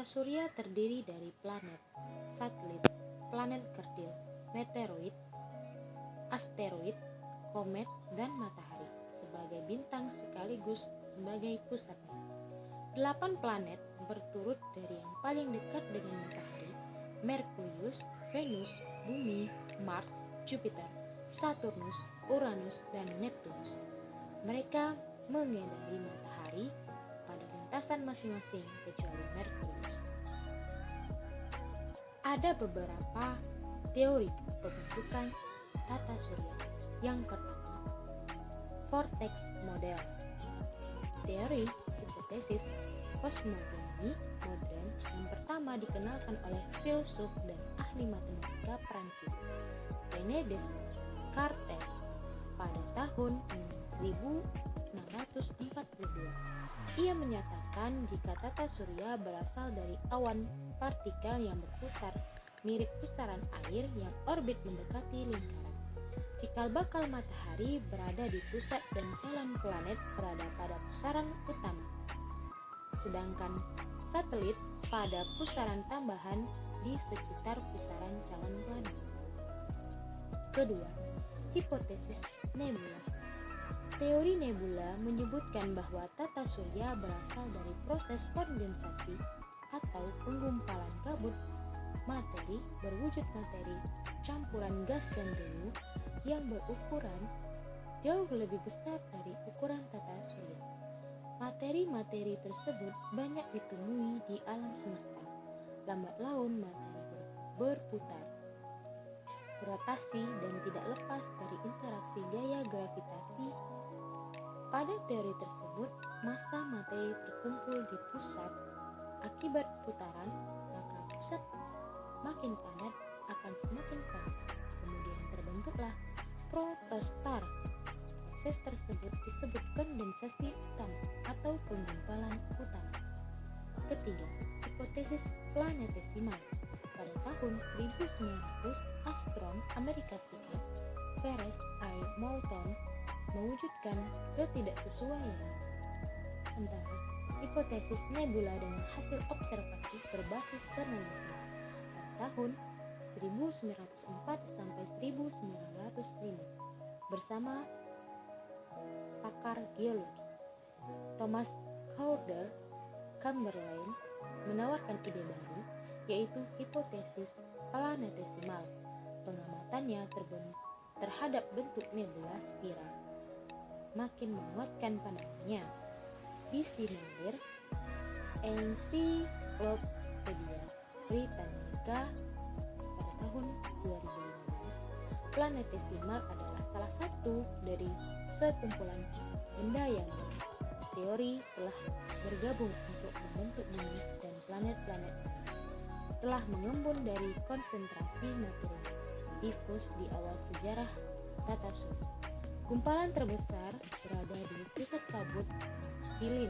Tata surya terdiri dari planet, satelit, planet kerdil, meteoroid, asteroid, komet, dan matahari sebagai bintang sekaligus sebagai pusatnya. 8 planet berturut dari yang paling dekat dengan matahari: Merkurius, Venus, Bumi, Mars, Jupiter, Saturnus, Uranus, dan Neptunus. Mereka mengelilingi matahari pada lintasan masing-masing kecuali Merkurius. Ada beberapa teori pembentukan tata surya. Yang pertama, vortex model. Teori hipotesis kosmogoni modern yang pertama dikenalkan oleh filsuf dan ahli matematika Prancis René Descartes pada tahun 1642. Ia menyatakan jika tata surya berasal dari awan partikel yang berputar mirip pusaran air yang orbit mendekati lingkaran. Cikal bakal matahari berada di pusat dan calon planet berada pada pusaran utama, sedangkan satelit pada pusaran tambahan di sekitar pusaran calon planet. Kedua, hipotesis nebula. Teori nebula menyebutkan bahwa tata surya berasal dari proses kondensasi atau penggumpalan kabut materi berwujud materi campuran gas dan debu yang berukuran jauh lebih besar dari ukuran tata surya. Materi-materi tersebut banyak ditemui di alam semesta. Lambat laun materi berputar, berotasi, dan tidak lepas dari interaksi gaya gravitasi. Pada teori tersebut, massa materi terkumpul di pusat. Akibat putaran, maka pusat makin padat akan semakin padat. Kemudian terbentuklah protostar. Proses tersebut disebut kondensasi utama atau penggumpalan utama. Ketiga, hipotesis planetesimal. Pada tahun 1900, astronom Amerika Serikat Perez I. Moulton mewujudkan ketidaksesuaian antara hipotesis nebula dengan hasil observasi berbasis penelitian pada tahun 1904 sampai 1905 bersama pakar geologi. Thomas Cowder Chamberlain menawarkan ide baru, yaitu hipotesis planetesimal. Pengamatannya terhadap bentuk nebula spiral makin menguatkan pandangannya. Disinyalir Encyclopedia Britannica pada tahun 2015, planetesimal adalah salah satu dari sekumpulan benda yang teori telah bergabung untuk membentuk bumi dan planet-planet telah mengembun dari konsentrasi materi difus di awal sejarah tata surya. Gumpalan terbesar berada di pusat kabut Hilin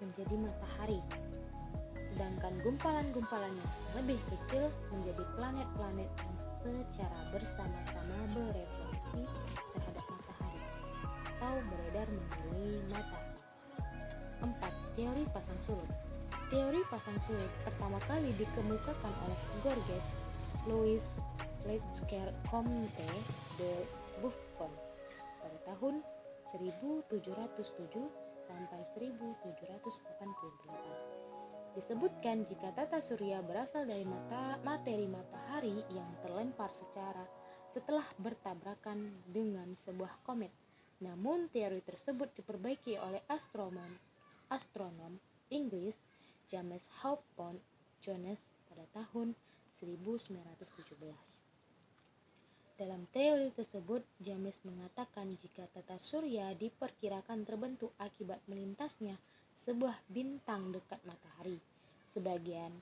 menjadi matahari, sedangkan gumpalan-gumpalan yang lebih kecil menjadi planet-planet yang secara bersama-sama berevolusi terhadap matahari atau beredar mengelilingi matahari. 4. Teori pasang surut. Teori pasang surut pertama kali dikemukakan oleh Georges Louis Leclerc-Comte de Buffon pada tahun 1707 sampai 1788. Disebutkan jika tata surya berasal dari materi matahari yang terlempar setelah bertabrakan dengan sebuah komet. Namun teori tersebut diperbaiki oleh astronom Inggris James Houghton Jones pada tahun 1917. Dalam teori tersebut, James mengatakan jika tata surya diperkirakan terbentuk akibat melintasnya sebuah bintang dekat matahari, sebagian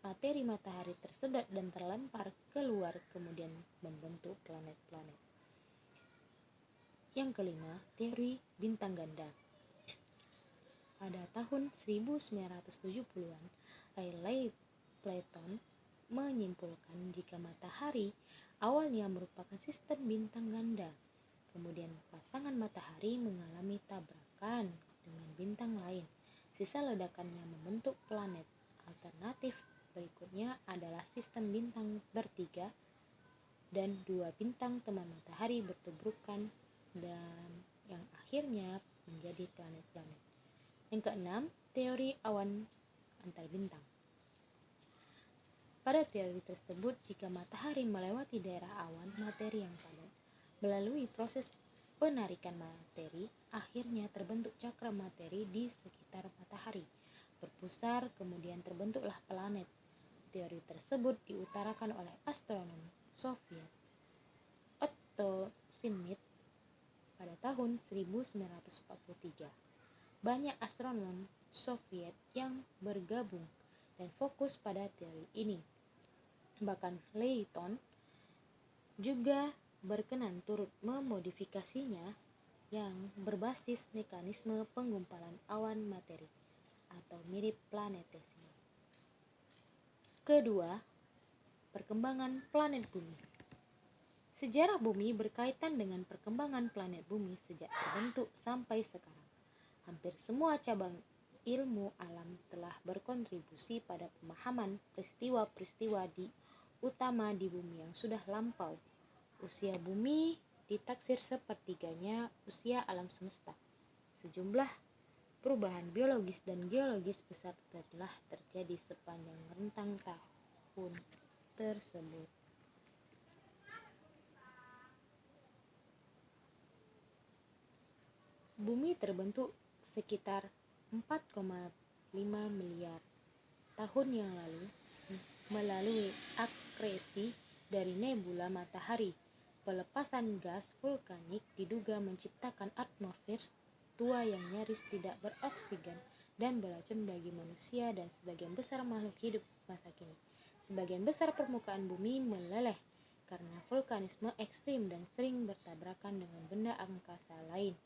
materi matahari tersedot dan terlempar keluar kemudian membentuk planet-planet. Yang kelima, teori bintang ganda. Pada tahun 1970-an, Rayleigh Clayton menyimpulkan jika matahari awalnya merupakan sistem bintang ganda. Kemudian pasangan matahari mengalami tabrakan dengan bintang lain. sisa ledakannya membentuk planet. Alternatif berikutnya adalah sistem bintang bertiga dan 2 bintang teman matahari bertubrukan dan yang akhirnya menjadi planet-planet. Yang keenam, teori awan antar bintang. Pada teori tersebut, jika matahari melewati daerah awan materi yang padat, melalui proses penarikan materi, akhirnya terbentuk cakra materi di sekitar matahari. Berpusar, kemudian terbentuklah planet. Teori tersebut diutarakan oleh astronom Soviet Otto Schmidt pada tahun 1943. Banyak astronom Soviet yang bergabung dan fokus pada teori ini. Bahkan Layton juga berkenan turut memodifikasinya yang berbasis mekanisme penggumpalan awan materi atau mirip planetesium. Kedua, perkembangan planet bumi. Sejarah bumi berkaitan dengan perkembangan planet bumi sejak terbentuk sampai sekarang. Hampir semua cabang ilmu alam telah berkontribusi pada pemahaman peristiwa-peristiwa utama di bumi yang sudah lampau. Usia bumi ditaksir sepertiganya usia alam semesta. Sejumlah perubahan biologis dan geologis besar telah terjadi sepanjang rentang tahun tersebut. Bumi terbentuk sekitar 4,5 miliar tahun yang lalu melalui akresi dari nebula matahari. Pelepasan gas vulkanik diduga menciptakan atmosfer tua yang nyaris tidak beroksigen dan beracun bagi manusia dan sebagian besar makhluk hidup masa kini. Sebagian besar permukaan bumi meleleh karena vulkanisme ekstrim dan sering bertabrakan dengan benda angkasa lain.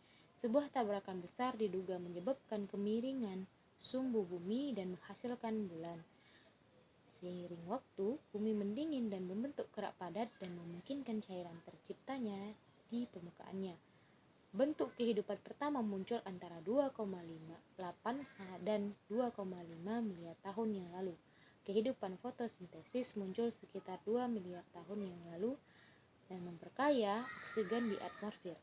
Sebuah tabrakan besar diduga menyebabkan kemiringan sumbu bumi dan menghasilkan bulan. Seiring waktu, bumi mendingin dan membentuk kerak padat dan memungkinkan cairan terciptanya di permukaannya. Bentuk kehidupan pertama muncul antara 2,8 dan 2,5 miliar tahun yang lalu. Kehidupan fotosintesis muncul sekitar 2 miliar tahun yang lalu dan memperkaya oksigen di atmosfer.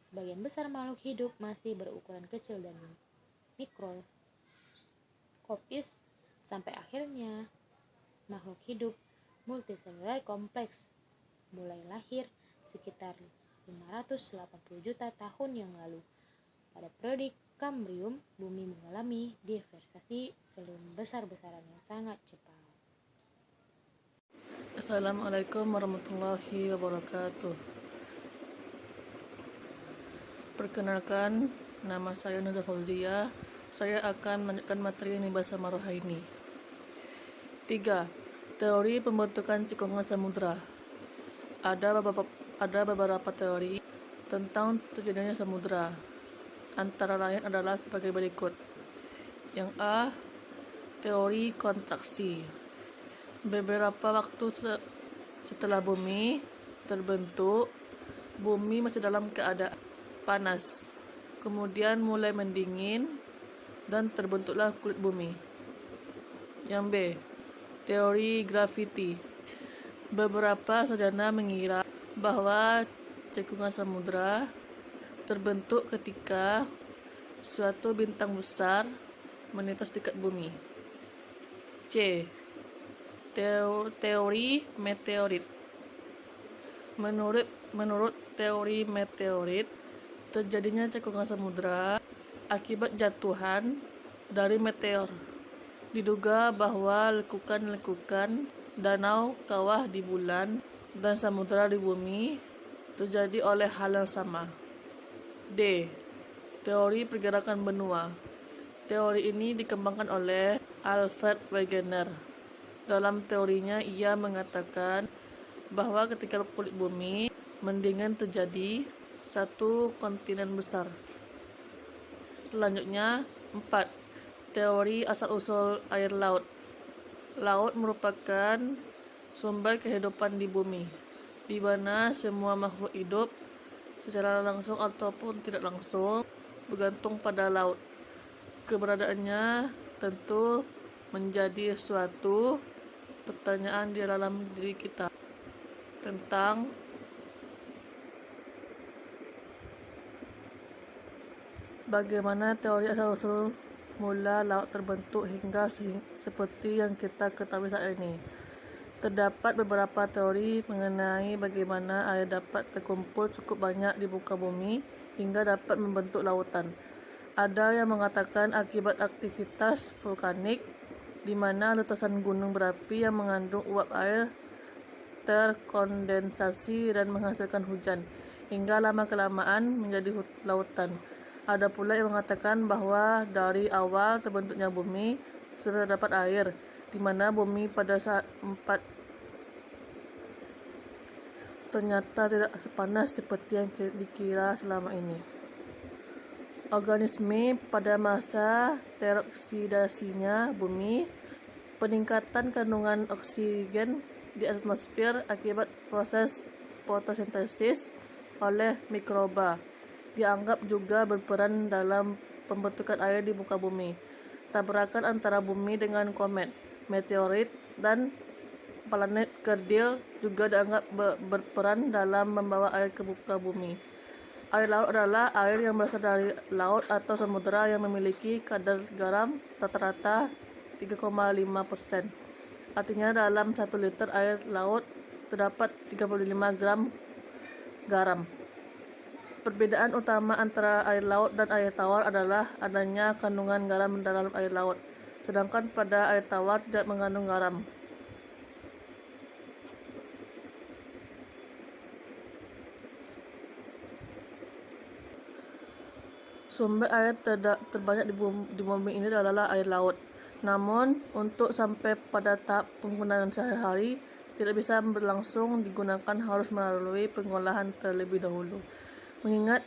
Sebagian besar makhluk hidup masih berukuran kecil dan mikroskopis sampai akhirnya makhluk hidup multiselular kompleks mulai lahir sekitar 580 juta tahun yang lalu. Pada periode Kambrium, bumi mengalami diversasi belum besar-besaran yang sangat cepat. Assalamualaikum warahmatullahi wabarakatuh. Perkenalkan, nama saya Nurul Fauzia. Saya akan melanjutkan materi ini bahasa Marohaini. 3. Teori pembentukan cekungan samudra. Ada beberapa teori tentang terjadinya samudra. Antara lain adalah sebagai berikut. Yang A. Teori kontraksi. Beberapa waktu setelah bumi terbentuk, bumi masih dalam keadaan panas. Kemudian mulai mendingin dan terbentuklah kulit bumi. Yang B. Teori graviti. Beberapa sarjana mengira bahwa cekungan samudra terbentuk ketika suatu bintang besar melintas dekat bumi. C. Teori meteorit. Menurut teori meteorit, terjadinya cekungan samudra akibat jatuhan dari meteor. Diduga bahwa lekukan-lekukan danau kawah di bulan dan samudra di bumi terjadi oleh hal yang sama. D. Teori pergerakan benua. Teori ini dikembangkan oleh Alfred Wegener. Dalam teorinya, ia mengatakan bahwa ketika kulit bumi mendingin terjadi satu kontinen besar. Selanjutnya, 4. Teori asal-usul air laut. Laut merupakan sumber kehidupan di bumi, di mana semua makhluk hidup secara langsung ataupun tidak langsung bergantung pada laut. Keberadaannya tentu menjadi suatu pertanyaan di dalam diri kita tentang bagaimana teori asal-usul mula laut terbentuk hingga seperti yang kita ketahui saat ini. Terdapat beberapa teori mengenai bagaimana air dapat terkumpul cukup banyak di muka bumi hingga dapat membentuk lautan. Ada yang mengatakan akibat aktivitas vulkanik, di mana letusan gunung berapi yang mengandung uap air terkondensasi dan menghasilkan hujan, hingga lama-kelamaan menjadi lautan. Ada pula yang mengatakan bahwa dari awal terbentuknya bumi sudah terdapat air, di mana bumi pada saat ternyata tidak sepanas seperti yang dikira selama ini. Organisme pada masa teroksidasinya bumi, peningkatan kandungan oksigen di atmosfer akibat proses fotosintesis oleh mikroba, dianggap juga berperan dalam pembentukan air di muka bumi. Tabrakan antara bumi dengan komet, meteorit, dan planet kerdil juga dianggap berperan dalam membawa air ke muka bumi. Air laut adalah air yang berasal dari laut atau samudera yang memiliki kadar garam rata-rata 3,5%. Artinya dalam 1 liter air laut terdapat 35 gram garam. Perbedaan utama antara air laut dan air tawar adalah adanya kandungan garam dalam air laut, sedangkan pada air tawar tidak mengandung garam. Sumber air terbanyak di bumi ini adalah air laut. Namun, untuk sampai pada tahap penggunaan sehari-hari, tidak bisa berlangsung digunakan harus melalui pengolahan terlebih dahulu. Mengingat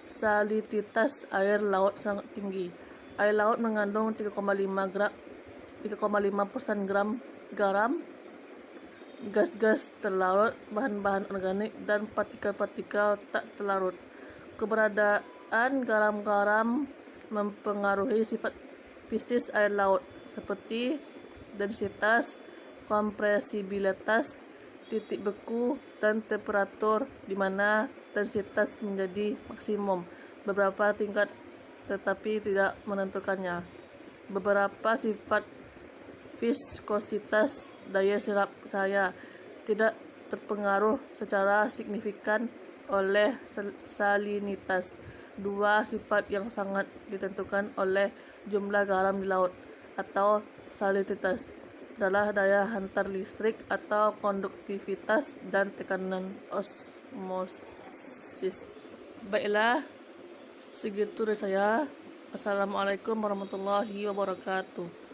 salinitas air laut sangat tinggi. Air laut mengandung 3,5% gram garam, gas-gas terlarut, bahan-bahan organik, dan partikel-partikel tak terlarut. Keberadaan garam-garam mempengaruhi sifat fisik air laut seperti densitas, kompresibilitas, titik beku, dan temperatur, di mana densitas menjadi maksimum beberapa tingkat tetapi tidak menentukannya. Beberapa sifat viskositas, daya serap cahaya, tidak terpengaruh secara signifikan oleh salinitas. Dua sifat yang sangat ditentukan oleh jumlah garam di laut atau salinitas adalah daya hantar listrik atau konduktivitas dan tekanan osmosis. Baiklah, segitu dari saya. Assalamualaikum warahmatullahi wabarakatuh.